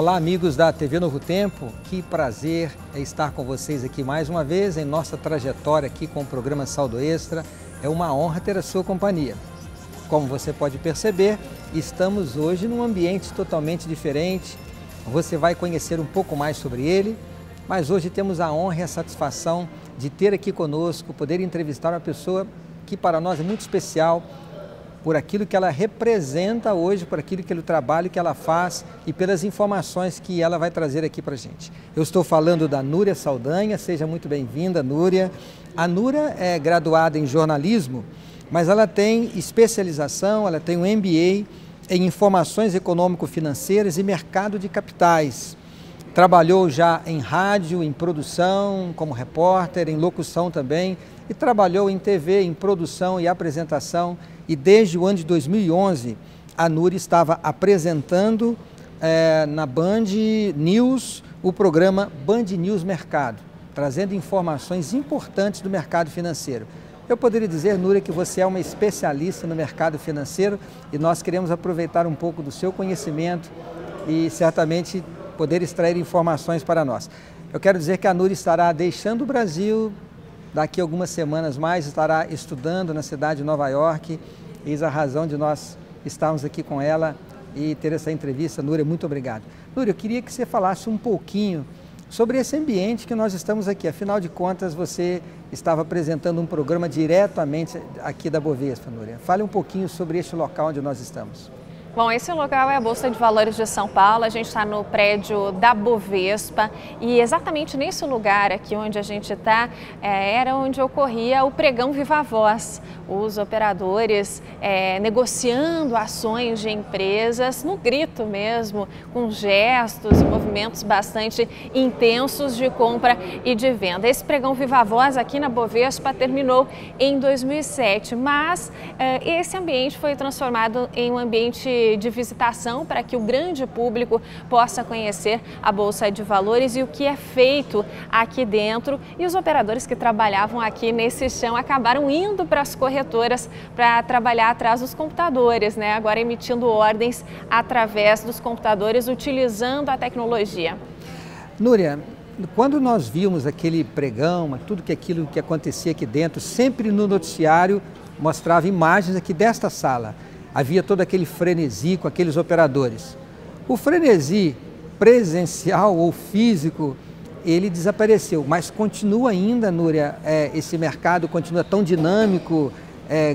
Olá, amigos da TV Novo Tempo, que prazer estar com vocês aqui mais uma vez em nossa trajetória aqui com o programa Saldo Extra. É uma honra ter a sua companhia. Como você pode perceber, estamos hoje num ambiente totalmente diferente. Você vai conhecer um pouco mais sobre ele, mas hoje temos a honra e a satisfação de ter aqui conosco, poder entrevistar uma pessoa que para nós é muito especial, por aquilo que ela representa hoje, por aquilo que o trabalho que ela faz e pelas informações que ela vai trazer aqui para a gente. Eu estou falando da Núria Saldanha, seja muito bem-vinda, Núria. A Núria é graduada em jornalismo, mas ela tem especialização, ela tem um MBA em informações econômico-financeiras e mercado de capitais. Trabalhou já em rádio, em produção, como repórter, em locução também, e trabalhou em TV, em produção e apresentação. E desde o ano de 2011, a Núria estava apresentando na Band News o programa Band News Mercado, trazendo informações importantes do mercado financeiro. Eu poderia dizer, Núria, que você é uma especialista no mercado financeiro e nós queremos aproveitar um pouco do seu conhecimento e certamente poder extrair informações para nós. Eu quero dizer que a Núria estará deixando o Brasil. Daqui a algumas semanas mais estará estudando na cidade de Nova York. Eis a razão de nós estarmos aqui com ela e ter essa entrevista. Núria, muito obrigado. Núria, eu queria que você falasse um pouquinho sobre esse ambiente que nós estamos aqui. Afinal de contas, você estava apresentando um programa diretamente aqui da Bovespa, Núria. Fale um pouquinho sobre este local onde nós estamos. Bom, esse local é a Bolsa de Valores de São Paulo, a gente está no prédio da Bovespa e exatamente nesse lugar aqui onde a gente está, era onde ocorria o pregão Viva Voz. Os operadores negociando ações de empresas, no grito mesmo, com gestos e movimentos bastante intensos de compra e de venda. Esse pregão Viva Voz aqui na Bovespa terminou em 2007, mas esse ambiente foi transformado em um ambiente de visitação para que o grande público possa conhecer a Bolsa de Valores e o que é feito aqui dentro. E os operadores que trabalhavam aqui nesse chão acabaram indo para as corretoras para trabalhar atrás dos computadores, né? Agora emitindo ordens através dos computadores, utilizando a tecnologia. Núria, quando nós vimos aquele pregão, tudo aquilo que acontecia aqui dentro, sempre no noticiário mostrava imagens aqui desta sala. Havia todo aquele frenesi com aqueles operadores. O frenesi presencial ou físico, ele desapareceu, mas continua ainda, Núria, esse mercado continua tão dinâmico,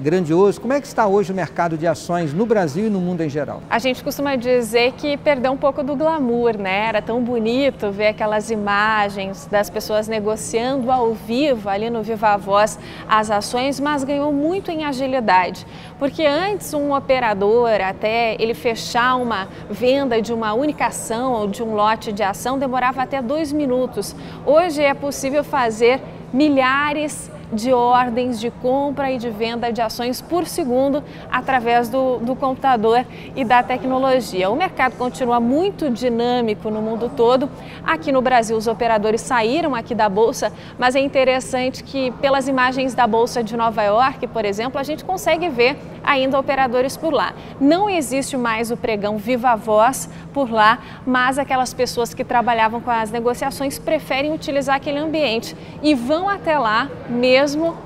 grandioso. Como é que está hoje o mercado de ações no Brasil e no mundo em geral? A gente costuma dizer que perdeu um pouco do glamour, né? Era tão bonito ver aquelas imagens das pessoas negociando ao vivo, ali no Viva Voz, as ações, mas ganhou muito em agilidade. Porque antes um operador, até ele fechar uma venda de uma única ação ou de um lote de ação, demorava até 2 minutos. Hoje é possível fazer milhares de ordens de compra e de venda de ações por segundo através do computador e da tecnologia. O mercado continua muito dinâmico no mundo todo. Aqui no Brasil os operadores saíram aqui da Bolsa, mas é interessante que pelas imagens da Bolsa de Nova York, por exemplo, a gente consegue ver ainda operadores por lá. Não existe mais o pregão Viva Voz por lá, mas aquelas pessoas que trabalhavam com as negociações preferem utilizar aquele ambiente e vão até lá mesmo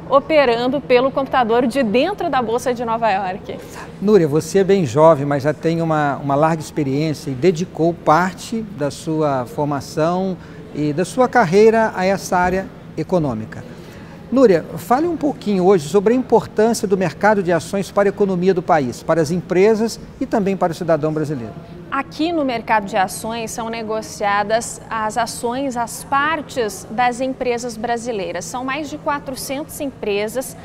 operando pelo computador de dentro da Bolsa de Nova York. Núria, você é bem jovem, mas já tem uma larga experiência e dedicou parte da sua formação e da sua carreira a essa área econômica. Núria, fale um pouquinho hoje sobre a importância do mercado de ações para a economia do país, para as empresas e também para o cidadão brasileiro. Aqui no mercado de ações são negociadas as ações, as partes das empresas brasileiras. São mais de 400 empresas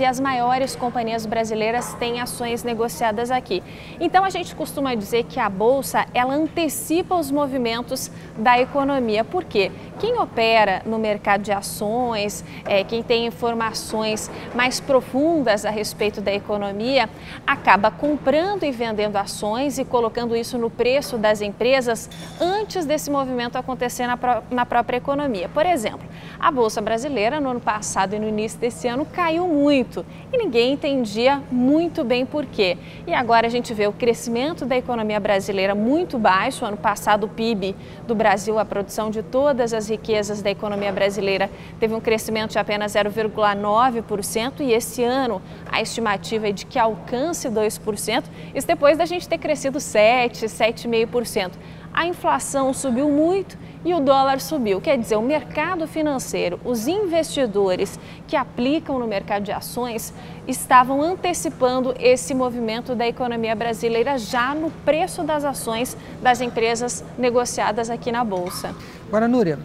e as maiores companhias brasileiras têm ações negociadas aqui. Então a gente costuma dizer que a Bolsa, ela antecipa os movimentos da economia. Por quê? Quem opera no mercado de ações, quem tem informações mais profundas a respeito da economia, acaba comprando e vendendo ações e e colocando isso no preço das empresas antes desse movimento acontecer na própria economia. Por exemplo, a Bolsa Brasileira no ano passado e no início desse ano caiu muito e ninguém entendia muito bem por quê. E agora a gente vê o crescimento da economia brasileira muito baixo. Ano passado o PIB do Brasil, a produção de todas as riquezas da economia brasileira, teve um crescimento de apenas 0,9% e esse ano a estimativa é de que alcance 2%, isso depois da gente ter crescido 7,5%. A inflação subiu muito e o dólar subiu. Quer dizer, o mercado financeiro, os investidores que aplicam no mercado de ações estavam antecipando esse movimento da economia brasileira já no preço das ações das empresas negociadas aqui na Bolsa. Agora, Núria,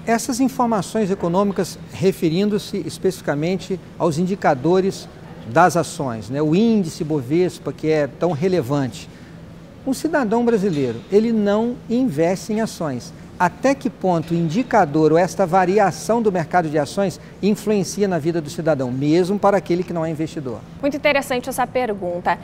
essas informações econômicas referindo-se especificamente aos indicadores das ações, né? O índice Bovespa, que é tão relevante. O cidadão brasileiro, ele não investe em ações. Até que ponto o indicador ou esta variação do mercado de ações influencia na vida do cidadão, mesmo para aquele que não é investidor? Muito interessante essa pergunta.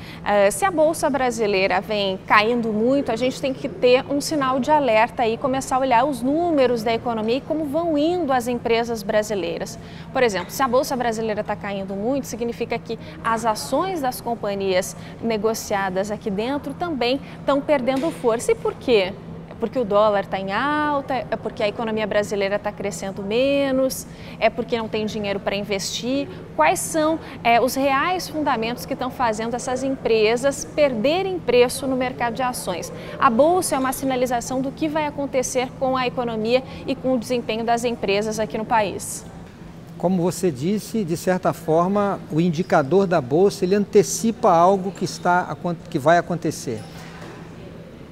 Se a Bolsa Brasileira vem caindo muito, a gente tem que ter um sinal de alerta e começar a olhar os números da economia e como vão indo as empresas brasileiras. Por exemplo, se a Bolsa Brasileira está caindo muito, significa que as ações das companhias negociadas aqui dentro também estão perdendo força. E por quê? Porque o dólar está em alta, é porque a economia brasileira está crescendo menos, é porque não tem dinheiro para investir. Quais são os reais fundamentos que estão fazendo essas empresas perderem preço no mercado de ações? A Bolsa é uma sinalização do que vai acontecer com a economia e com o desempenho das empresas aqui no país. Como você disse, de certa forma, o indicador da Bolsa ele antecipa algo que vai acontecer.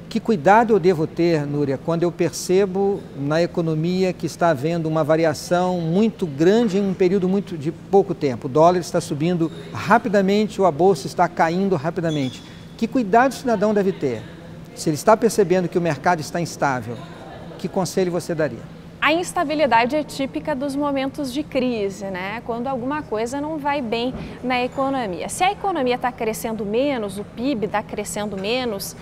Que cuidado eu devo ter, Núria, quando eu percebo na economia que está havendo uma variação muito grande em um período de pouco tempo? O dólar está subindo rapidamente ou a bolsa está caindo rapidamente. Que cuidado o cidadão deve ter? Se ele está percebendo que o mercado está instável, que conselho você daria? A instabilidade é típica dos momentos de crise, né? Quando alguma coisa não vai bem na economia. Se a economia está crescendo menos, o PIB está crescendo menos,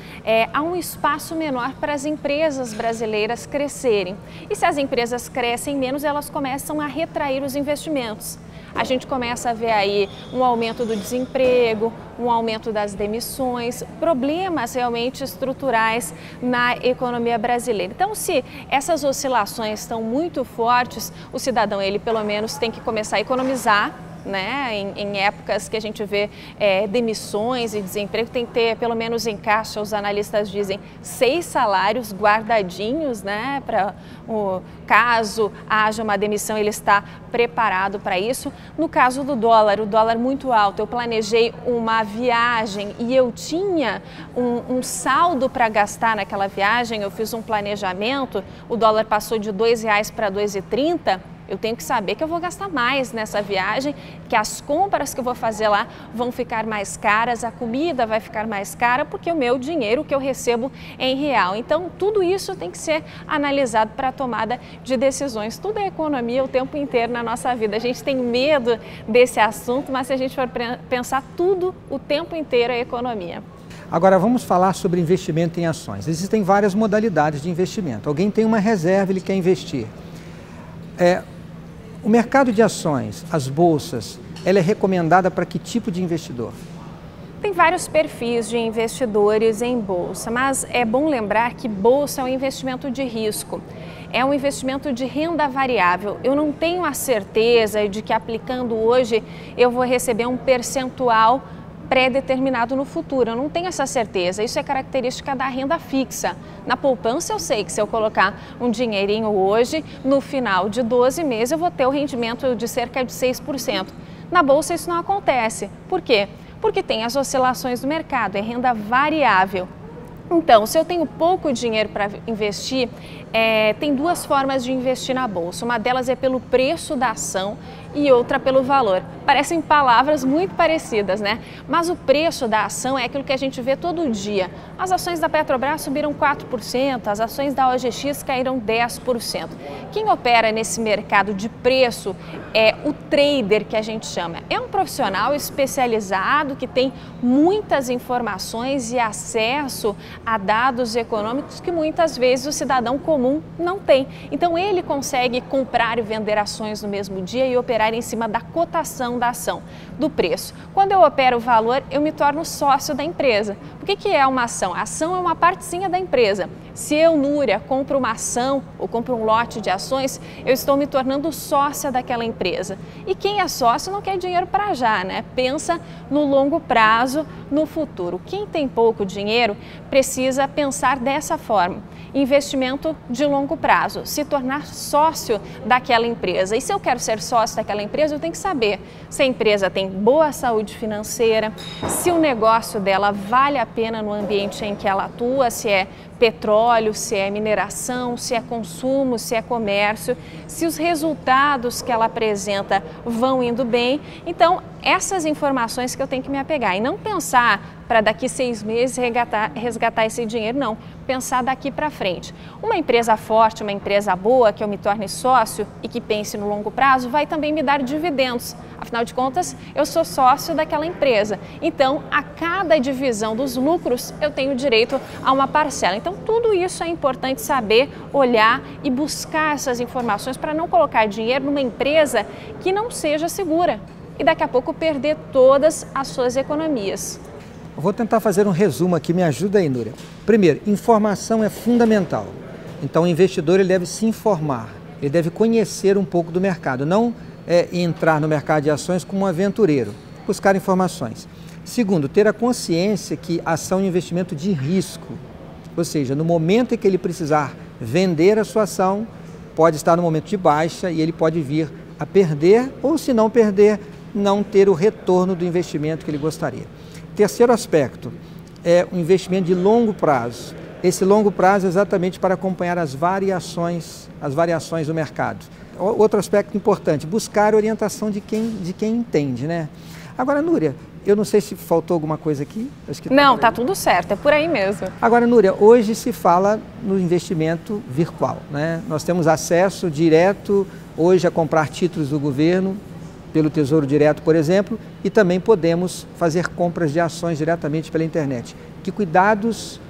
há um espaço menor para as empresas brasileiras crescerem. E se as empresas crescem menos, elas começam a retrair os investimentos. A gente começa a ver aí um aumento do desemprego, um aumento das demissões, problemas realmente estruturais na economia brasileira. Então, se essas oscilações estão muito fortes, o cidadão, ele pelo menos tem que começar a economizar, né? Em épocas que a gente vê demissões e desemprego, tem que ter pelo menos em caixa, os analistas dizem, 6 salários guardadinhos, né? Para o caso haja uma demissão, ele está preparado para isso. No caso do dólar, o dólar muito alto, eu planejei uma viagem e eu tinha um saldo para gastar naquela viagem, eu fiz um planejamento, o dólar passou de R$2 para R$2,30, eu tenho que saber que eu vou gastar mais nessa viagem, que as compras que eu vou fazer lá vão ficar mais caras, a comida vai ficar mais cara, porque o meu dinheiro que eu recebo em real. Então, tudo isso tem que ser analisado para a tomada de decisões. Tudo é economia o tempo inteiro na nossa vida. A gente tem medo desse assunto, mas se a gente for pensar, tudo o tempo inteiro é economia. Agora vamos falar sobre investimento em ações. Existem várias modalidades de investimento. Alguém tem uma reserva, ele quer investir. O mercado de ações, as bolsas, ela é recomendada para que tipo de investidor? Tem vários perfis de investidores em bolsa, mas é bom lembrar que bolsa é um investimento de risco. É um investimento de renda variável. Eu não tenho a certeza de que aplicando hoje eu vou receber um percentual pré-determinado no futuro. Eu não tenho essa certeza. Isso é característica da renda fixa. Na poupança eu sei que se eu colocar um dinheirinho hoje, no final de 12 meses eu vou ter o rendimento de cerca de 6%. Na bolsa isso não acontece. Por quê? Porque tem as oscilações do mercado, é renda variável. Então, se eu tenho pouco dinheiro para investir, tem duas formas de investir na bolsa. Uma delas é pelo preço da ação e outra pelo valor. Parecem palavras muito parecidas, né? Mas o preço da ação é aquilo que a gente vê todo dia. As ações da Petrobras subiram 4%, as ações da OGX caíram 10%. Quem opera nesse mercado de preço é o trader, que a gente chama. É um profissional especializado que tem muitas informações e acesso a dados econômicos que muitas vezes o cidadão comum não tem. Então ele consegue comprar e vender ações no mesmo dia e operar em cima da cotação da ação, do preço. Quando eu opero o valor, eu me torno sócio da empresa. O que é uma ação? A ação é uma partezinha da empresa. Se eu, Núria, compro uma ação ou compro um lote de ações, eu estou me tornando sócia daquela empresa. E quem é sócio não quer dinheiro para já, né? Pensa no longo prazo, no futuro. Quem tem pouco dinheiro precisa pensar dessa forma. Investimento de longo prazo, se tornar sócio daquela empresa. E se eu quero ser sócio daquela empresa, eu tenho que saber se a empresa tem boa saúde financeira, se o negócio dela vale a pena no ambiente em que ela atua, se é petróleo, se é mineração, se é consumo, se é comércio, se os resultados que ela apresenta vão indo bem. Então, essas informações que eu tenho que me apegar e não pensar para daqui 6 meses resgatar esse dinheiro, não. Pensar daqui para frente. Uma empresa forte, uma empresa boa, que eu me torne sócio e que pense no longo prazo, vai também me dar dividendos. Afinal de contas, eu sou sócio daquela empresa. Então, a cada divisão dos lucros, eu tenho direito a uma parcela. Então, tudo isso é importante saber, olhar e buscar essas informações para não colocar dinheiro numa empresa que não seja segura e daqui a pouco perder todas as suas economias. Eu vou tentar fazer um resumo aqui, me ajuda aí, Núria. Primeiro, informação é fundamental. Então, o investidor ele deve se informar, ele deve conhecer um pouco do mercado, não entrar no mercado de ações como um aventureiro, buscar informações. Segundo, ter a consciência que ação é um investimento de risco, ou seja, no momento em que ele precisar vender a sua ação, pode estar no momento de baixa e ele pode vir a perder, ou se não perder, não ter o retorno do investimento que ele gostaria. Terceiro aspecto é o investimento de longo prazo. Esse longo prazo é exatamente para acompanhar as variações do mercado. Outro aspecto importante, buscar orientação de quem entende, né? Agora, Núria, eu não sei se faltou alguma coisa aqui. Acho que não, tá tudo certo, é por aí mesmo. Agora, Núria, hoje se fala no investimento virtual, né? Nós temos acesso direto hoje a comprar títulos do governo, pelo Tesouro Direto, por exemplo, e também podemos fazer compras de ações diretamente pela internet. Que cuidados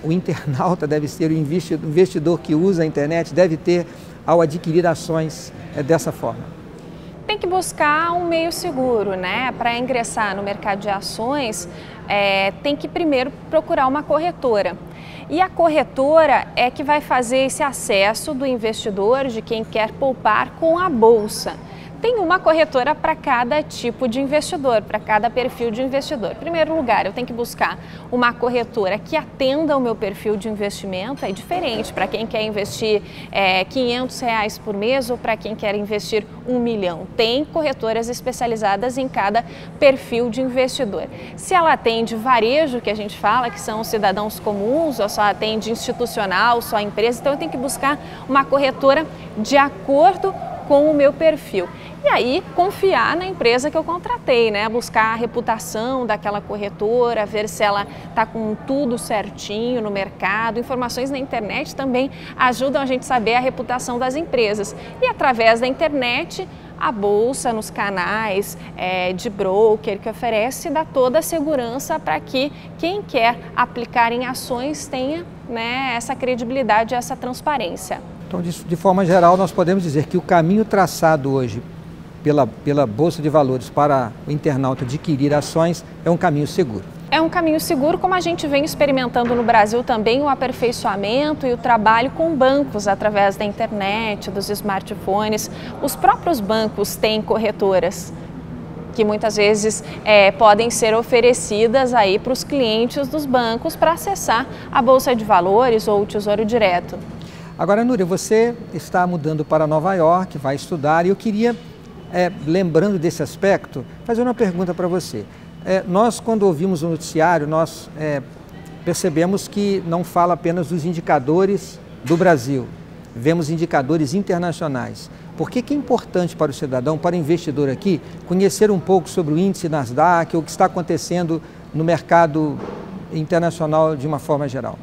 o internauta deve ter, o investidor que usa a internet deve ter ao adquirir ações dessa forma? Tem que buscar um meio seguro, né? Para ingressar no mercado de ações, tem que primeiro procurar uma corretora. E a corretora é que vai fazer esse acesso do investidor, de quem quer poupar, com a bolsa. Tem uma corretora para cada tipo de investidor, para cada perfil de investidor. Em primeiro lugar, eu tenho que buscar uma corretora que atenda o meu perfil de investimento. É diferente para quem quer investir R$500 por mês ou para quem quer investir R$1 milhão. Tem corretoras especializadas em cada perfil de investidor. Se ela atende varejo, que a gente fala, que são cidadãos comuns, ou só atende institucional, só empresa, então eu tenho que buscar uma corretora de acordo com o meu perfil. E aí, confiar na empresa que eu contratei, né? Buscar a reputação daquela corretora, ver se ela está com tudo certinho no mercado. Informações na internet também ajudam a gente a saber a reputação das empresas. E através da internet, a bolsa, nos canais de broker que oferece, dá toda a segurança para que quem quer aplicar em ações tenha, né, essa credibilidade, essa transparência. Então, de forma geral, nós podemos dizer que o caminho traçado hoje pela Bolsa de Valores para o internauta adquirir ações é um caminho seguro. É um caminho seguro, como a gente vem experimentando no Brasil também o aperfeiçoamento e o trabalho com bancos através da internet, dos smartphones. Os próprios bancos têm corretoras que muitas vezes podem ser oferecidas aí para os clientes dos bancos para acessar a Bolsa de Valores ou o Tesouro Direto. Agora, Núria, você está mudando para Nova York, vai estudar, e eu queria, lembrando desse aspecto, fazer uma pergunta para você. Nós, quando ouvimos o noticiário, nós percebemos que não fala apenas dos indicadores do Brasil, vemos indicadores internacionais. Por que é importante para o cidadão, para o investidor aqui, conhecer um pouco sobre o índice Nasdaq, o que está acontecendo no mercado internacional de uma forma geral?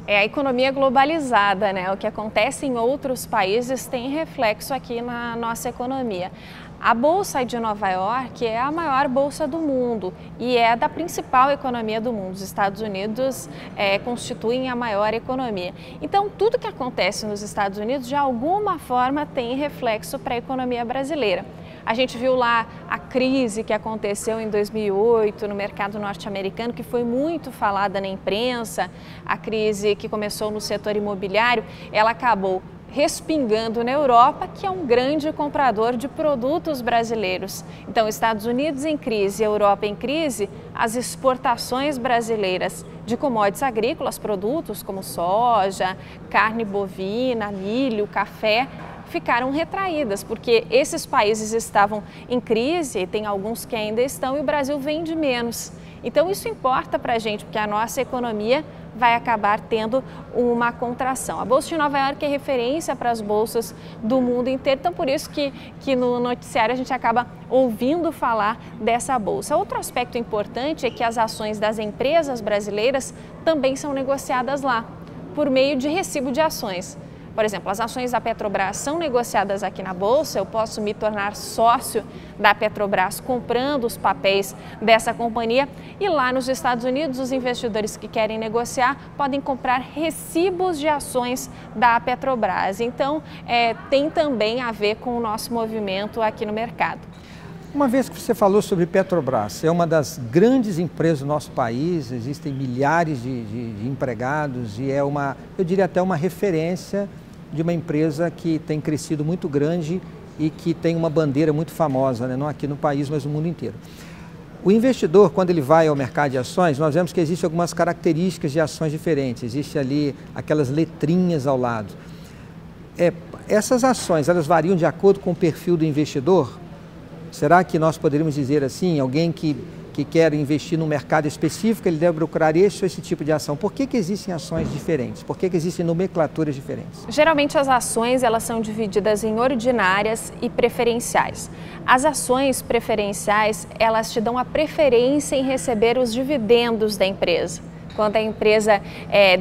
É a economia globalizada, né? O que acontece em outros países tem reflexo aqui na nossa economia. A Bolsa de Nova York é a maior bolsa do mundo e é da principal economia do mundo. Os Estados Unidos constituem a maior economia. Então, tudo que acontece nos Estados Unidos, de alguma forma, tem reflexo para a economia brasileira. A gente viu lá a crise que aconteceu em 2008 no mercado norte-americano, que foi muito falada na imprensa, a crise que começou no setor imobiliário, ela acabou respingando na Europa, que é um grande comprador de produtos brasileiros. Então, Estados Unidos em crise, Europa em crise, as exportações brasileiras de commodities agrícolas, produtos como soja, carne bovina, milho, café, ficaram retraídas, porque esses países estavam em crise, tem alguns que ainda estão, e o Brasil vende menos. Então isso importa para a gente, porque a nossa economia vai acabar tendo uma contração. A Bolsa de Nova York é referência para as bolsas do mundo inteiro, então por isso que no noticiário a gente acaba ouvindo falar dessa bolsa. Outro aspecto importante é que as ações das empresas brasileiras também são negociadas lá, por meio de recibo de ações. Por exemplo, as ações da Petrobras são negociadas aqui na Bolsa, eu posso me tornar sócio da Petrobras comprando os papéis dessa companhia, e lá nos Estados Unidos os investidores que querem negociar podem comprar recibos de ações da Petrobras. Então, tem também a ver com o nosso movimento aqui no mercado. Uma vez que você falou sobre Petrobras, é uma das grandes empresas do nosso país, existem milhares de empregados e é uma, eu diria até uma referência de uma empresa que tem crescido muito grande e que tem uma bandeira muito famosa, né? Não aqui no país, mas no mundo inteiro. O investidor, quando ele vai ao mercado de ações, nós vemos que existem algumas características de ações diferentes, existe ali aquelas letrinhas ao lado. Essas ações, elas variam de acordo com o perfil do investidor? Será que nós poderíamos dizer assim, alguém que quer investir num mercado específico, ele deve procurar esse ou esse tipo de ação? Por que existem ações diferentes? Por que existem nomenclaturas diferentes? Geralmente as ações elas são divididas em ordinárias e preferenciais. As ações preferenciais, elas te dão a preferência em receber os dividendos da empresa. Quando a empresa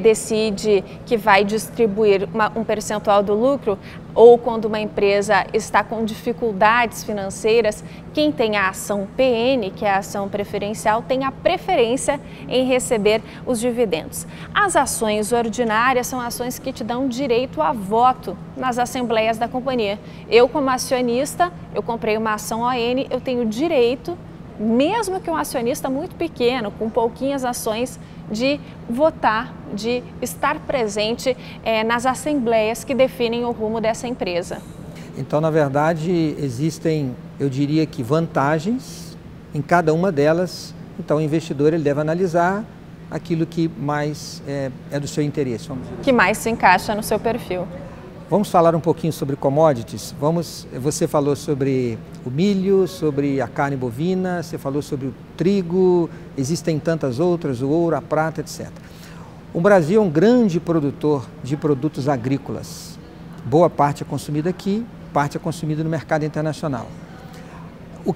decide que vai distribuir um percentual do lucro, ou quando uma empresa está com dificuldades financeiras, quem tem a ação PN, que é a ação preferencial, tem a preferência em receber os dividendos. As ações ordinárias são ações que te dão direito a voto nas assembleias da companhia. Eu, como acionista, eu comprei uma ação ON, eu tenho direito, mesmo que um acionista muito pequeno, com pouquinhas ações, de votar, de estar presente nas assembleias que definem o rumo dessa empresa. Então, na verdade, existem, eu diria que vantagens em cada uma delas. Então, o investidor ele deve analisar aquilo que mais é do seu interesse. Vamos dizer. Que mais se encaixa no seu perfil. Vamos falar um pouquinho sobre commodities. Você falou sobre o milho, sobre a carne bovina, você falou sobre o trigo, existem tantas outras, o ouro, a prata, etc. O Brasil é um grande produtor de produtos agrícolas. Boa parte é consumida aqui, parte é consumida no mercado internacional.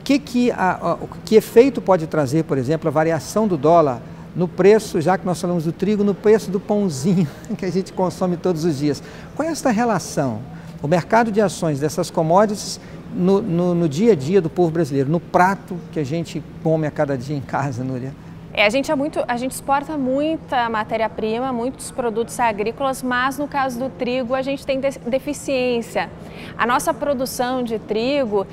Que efeito pode trazer, por exemplo, a variação do dólar no preço, já que nós falamos do trigo, no preço do pãozinho que a gente consome todos os dias? Qual é esta relação? O mercado de ações dessas commodities no dia a dia do povo brasileiro, no prato que a gente come a cada dia em casa, Núria? A gente exporta muita matéria-prima, muitos produtos agrícolas, mas no caso do trigo a gente tem deficiência. A nossa produção de trigo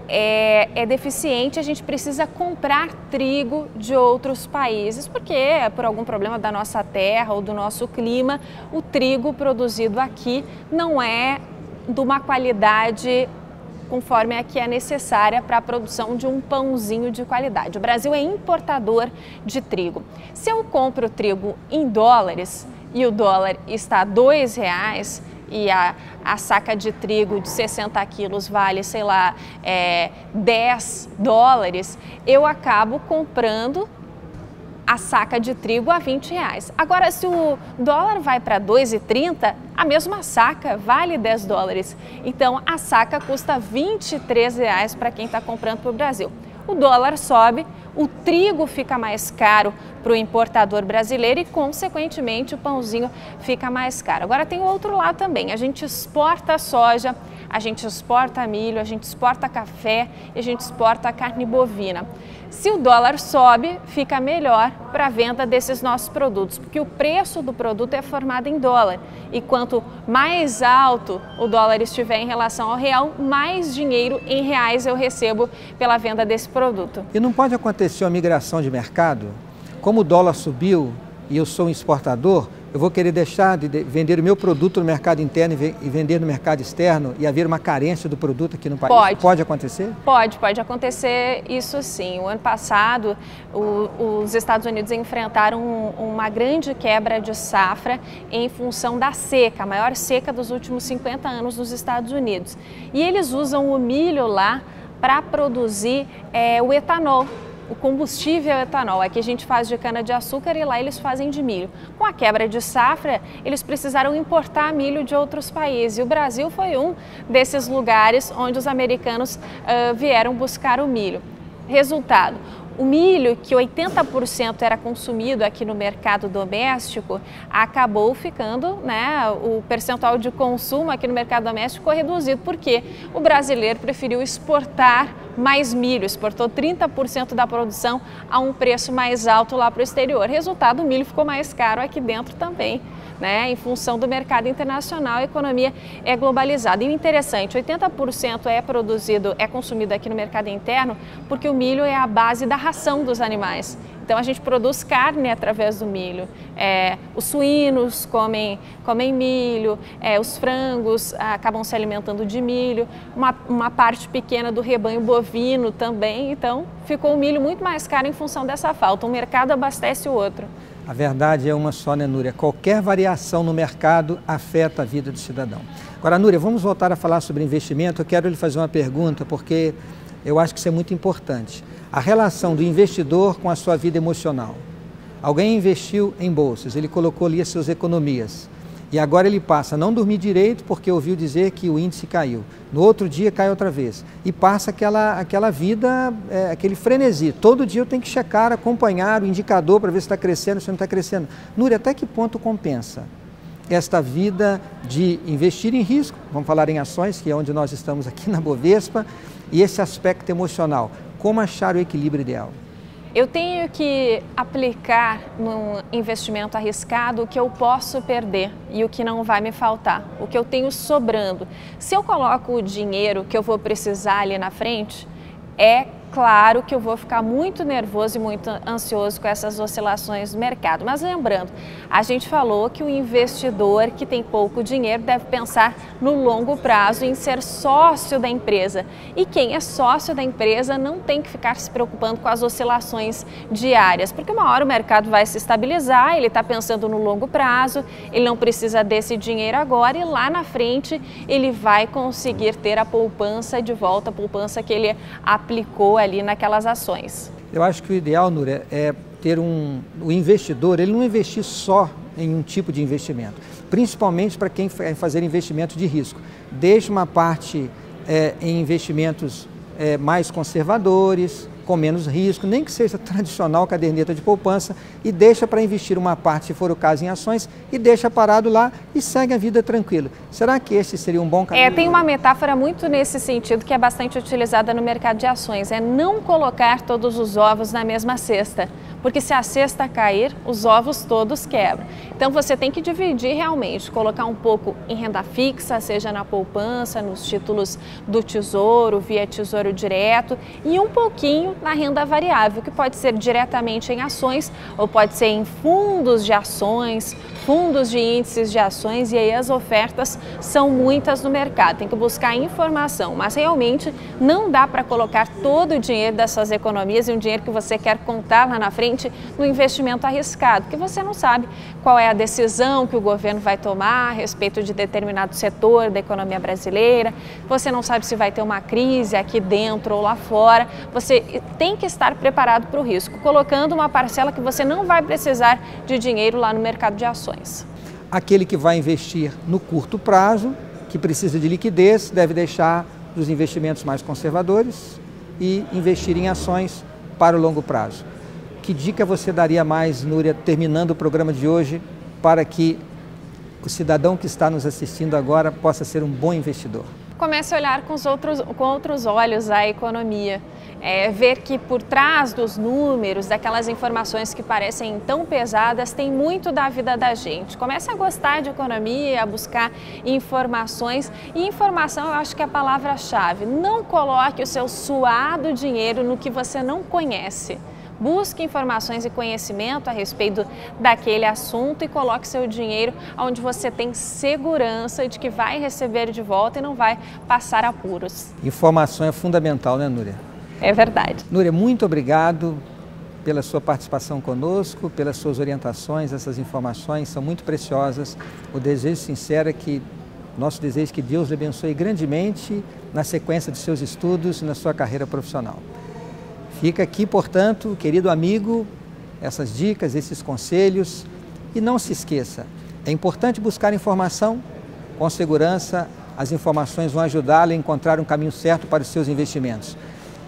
é deficiente, a gente precisa comprar trigo de outros países, porque por algum problema da nossa terra ou do nosso clima, o trigo produzido aqui não é de uma qualidade conforme a que é necessária para a produção de um pãozinho de qualidade. O Brasil é importador de trigo. Se eu compro trigo em dólares e o dólar está a R$2 e a saca de trigo de 60 quilos vale, sei lá, $10, eu acabo comprando a saca de trigo a R$20. Agora, se o dólar vai para 2,30, a mesma saca vale $10. Então, a saca custa R$23 para quem está comprando para o Brasil. O dólar sobe, o trigo fica mais caro para o importador brasileiro e, consequentemente, o pãozinho fica mais caro. Agora tem o outro lado também, a gente exporta soja, a gente exporta milho, a gente exporta café e a gente exporta carne bovina. Se o dólar sobe, fica melhor para a venda desses nossos produtos, porque o preço do produto é formado em dólar. E quanto mais alto o dólar estiver em relação ao real, mais dinheiro em reais eu recebo pela venda desse produto. E não pode acontecer uma migração de mercado? Como o dólar subiu e eu sou um exportador, eu vou querer deixar de vender o meu produto no mercado interno e vender no mercado externo e haver uma carência do produto aqui no país? Pode acontecer? Pode acontecer isso sim. O ano passado, os Estados Unidos enfrentaram uma grande quebra de safra em função da seca, a maior seca dos últimos 50 anos nos Estados Unidos. E eles usam o milho lá para produzir o etanol. O combustível é etanol. Aqui a gente faz de cana-de-açúcar e lá eles fazem de milho. Com a quebra de safra, eles precisaram importar milho de outros países. E o Brasil foi um desses lugares onde os americanos vieram buscar o milho. Resultado: o milho, que 80% era consumido aqui no mercado doméstico, acabou ficando, o percentual de consumo aqui no mercado doméstico ficou reduzido, porque o brasileiro preferiu exportar mais milho, exportou 30% da produção a um preço mais alto lá para o exterior. Resultado, o milho ficou mais caro aqui dentro também. Em função do mercado internacional, a economia é globalizada. E o interessante, 80% é consumido aqui no mercado interno porque o milho é a base da ração dos animais. Então a gente produz carne através do milho. Os suínos comem milho, os frangos acabam se alimentando de milho, uma parte pequena do rebanho bovino também. Então ficou o milho muito mais caro em função dessa falta. Um mercado abastece o outro. A verdade é uma só, né, Núria? Qualquer variação no mercado afeta a vida do cidadão. Agora, Núria, vamos voltar a falar sobre investimento. Eu quero lhe fazer uma pergunta, porque eu acho que isso é muito importante. A relação do investidor com a sua vida emocional. Alguém investiu em bolsas, ele colocou ali as suas economias. E agora ele passa a não dormir direito porque ouviu dizer que o índice caiu. No outro dia cai outra vez. E passa aquela vida, aquele frenesi. Todo dia eu tenho que checar, acompanhar o indicador para ver se está crescendo, se não está crescendo. Núria, até que ponto compensa esta vida de investir em risco, vamos falar em ações, que é onde nós estamos aqui na Bovespa, e esse aspecto emocional? Como achar o equilíbrio ideal? Eu tenho que aplicar num investimento arriscado o que eu posso perder e o que não vai me faltar, o que eu tenho sobrando. Se eu coloco o dinheiro que eu vou precisar ali na frente, é claro que eu vou ficar muito nervoso e muito ansioso com essas oscilações do mercado. Mas lembrando, a gente falou que o investidor que tem pouco dinheiro deve pensar no longo prazo em ser sócio da empresa. E quem é sócio da empresa não tem que ficar se preocupando com as oscilações diárias, porque uma hora o mercado vai se estabilizar, ele está pensando no longo prazo, ele não precisa desse dinheiro agora e lá na frente ele vai conseguir ter a poupança de volta, a poupança que ele aplicou ali naquelas ações. Eu acho que o ideal, Núria, é ter o investidor, ele não investir só em um tipo de investimento, principalmente para quem vai fazer investimento de risco. Deixe uma parte em investimentos mais conservadores, com menos risco, nem que seja tradicional caderneta de poupança, e deixa para investir uma parte, se for o caso, em ações, e deixa parado lá e segue a vida tranquilo. Será que esse seria um bom caminho? Tem uma metáfora muito nesse sentido que é bastante utilizada no mercado de ações, é não colocar todos os ovos na mesma cesta, porque se a cesta cair, os ovos todos quebram. Então você tem que dividir realmente, colocar um pouco em renda fixa, seja na poupança, nos títulos do Tesouro, via Tesouro Direto, e um pouquinho na renda variável, que pode ser diretamente em ações ou pode ser em fundos de ações, fundos de índices de ações, e aí as ofertas são muitas no mercado, tem que buscar informação, mas realmente não dá para colocar todo o dinheiro das suas economias e um dinheiro que você quer contar lá na frente no investimento arriscado, porque você não sabe qual é a decisão que o governo vai tomar a respeito de determinado setor da economia brasileira, você não sabe se vai ter uma crise aqui dentro ou lá fora, você tem que estar preparado para o risco, colocando uma parcela que você não vai precisar de dinheiro lá no mercado de ações. Aquele que vai investir no curto prazo, que precisa de liquidez, deve deixar os investimentos mais conservadores e investir em ações para o longo prazo. Que dica você daria mais, Núria, terminando o programa de hoje, para que o cidadão que está nos assistindo agora possa ser um bom investidor? Comece a olhar com outros olhos a economia. Ver que por trás dos números, daquelas informações que parecem tão pesadas, tem muito da vida da gente. Comece a gostar de economia, a buscar informações. E informação, eu acho que é a palavra-chave. Não coloque o seu suado dinheiro no que você não conhece. Busque informações e conhecimento a respeito daquele assunto e coloque seu dinheiro onde você tem segurança de que vai receber de volta e não vai passar apuros. Informação é fundamental, né, Núria? É verdade. Núria, muito obrigado pela sua participação conosco, pelas suas orientações. Essas informações são muito preciosas. O desejo sincero é que, nosso desejo é que Deus lhe abençoe grandemente na sequência de seus estudos e na sua carreira profissional. Fica aqui, portanto, querido amigo, essas dicas, esses conselhos. E não se esqueça, é importante buscar informação com segurança. As informações vão ajudá-lo a encontrar um caminho certo para os seus investimentos.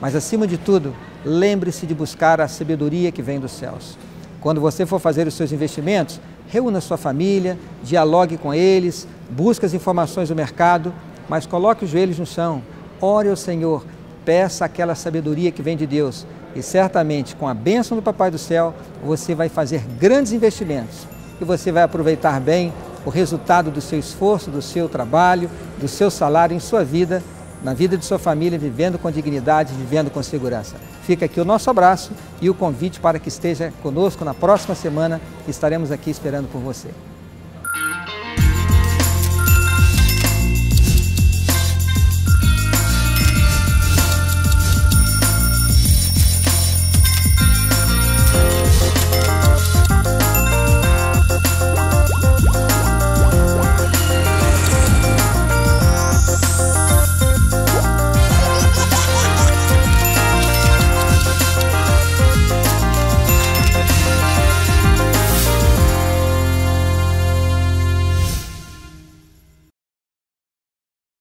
Mas, acima de tudo, lembre-se de buscar a sabedoria que vem dos céus. Quando você for fazer os seus investimentos, reúna sua família, dialogue com eles, busque as informações do mercado, mas coloque os joelhos no chão, ore ao Senhor, peça aquela sabedoria que vem de Deus e certamente com a bênção do Papai do Céu você vai fazer grandes investimentos e você vai aproveitar bem o resultado do seu esforço, do seu trabalho, do seu salário em sua vida, na vida de sua família, vivendo com dignidade, vivendo com segurança. Fica aqui o nosso abraço e o convite para que esteja conosco na próxima semana. Estaremos aqui esperando por você.